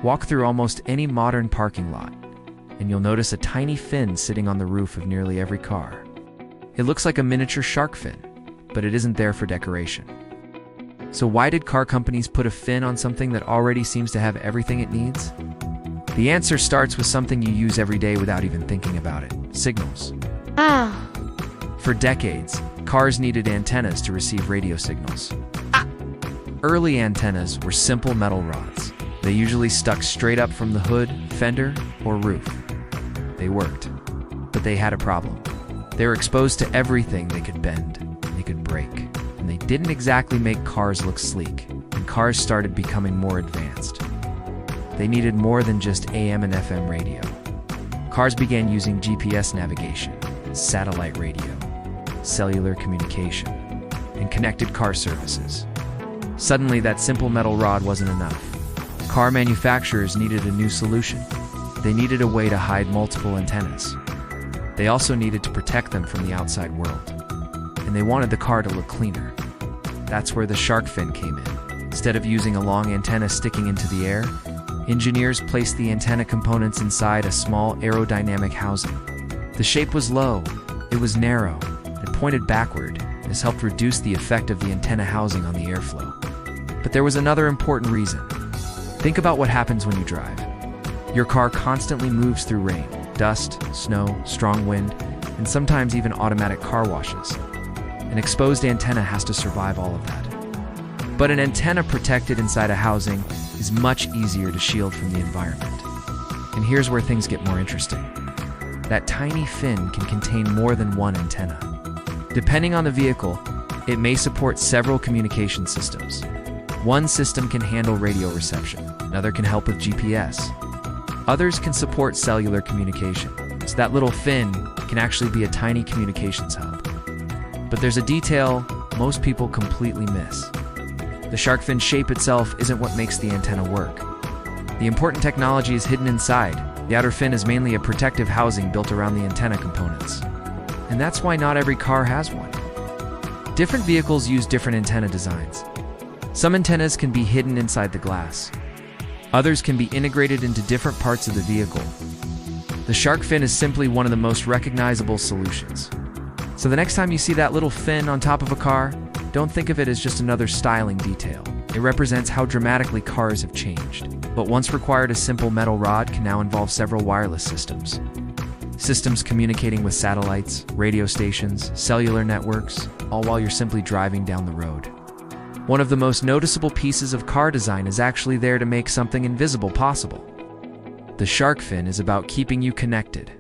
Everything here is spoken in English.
Walk through almost any modern parking lot, and you'll notice a tiny fin sitting on the roof of nearly every car. It looks like a miniature shark fin, but it isn't there for decoration. So why did car companies put a fin on something that already seems to have everything it needs? The answer starts with something you use every day without even thinking about it: signals. For decades, cars needed antennas to receive radio signals. Early antennas were simple metal rods. They usually stuck straight up from the hood, fender, or roof. They worked, but they had a problem. They were exposed to everything. They could bend, they could break, and they didn't exactly make cars look sleek, and cars started becoming more advanced. They needed more than just AM and FM radio. Cars began using GPS navigation, satellite radio, cellular communication, and connected car services. Suddenly, that simple metal rod wasn't enough. Car manufacturers needed a new solution. They needed a way to hide multiple antennas. They also needed to protect them from the outside world. And they wanted the car to look cleaner. That's where the shark fin came in. Instead of using a long antenna sticking into the air, engineers placed the antenna components inside a small aerodynamic housing. The shape was low, it was narrow, and pointed backward. This helped reduce the effect of the antenna housing on the airflow. But there was another important reason. Think about what happens when you drive. Your car constantly moves through rain, dust, snow, strong wind, and sometimes even automatic car washes. An exposed antenna has to survive all of that. But an antenna protected inside a housing is much easier to shield from the environment. And here's where things get more interesting. That tiny fin can contain more than one antenna. Depending on the vehicle, it may support several communication systems. One system can handle radio reception, another can help with GPS. Others can support cellular communication, so that little fin can actually be a tiny communications hub. But there's a detail most people completely miss. The shark fin shape itself isn't what makes the antenna work. The important technology is hidden inside. The outer fin is mainly a protective housing built around the antenna components. And that's why not every car has one. Different vehicles use different antenna designs. Some antennas can be hidden inside the glass. Others can be integrated into different parts of the vehicle. The shark fin is simply one of the most recognizable solutions. So the next time you see that little fin on top of a car, don't think of it as just another styling detail. It represents how dramatically cars have changed. What once required a simple metal rod can now involve several wireless systems. Systems communicating with satellites, radio stations, cellular networks, all while you're simply driving down the road. One of the most noticeable pieces of car design is actually there to make something invisible possible. The shark fin is about keeping you connected.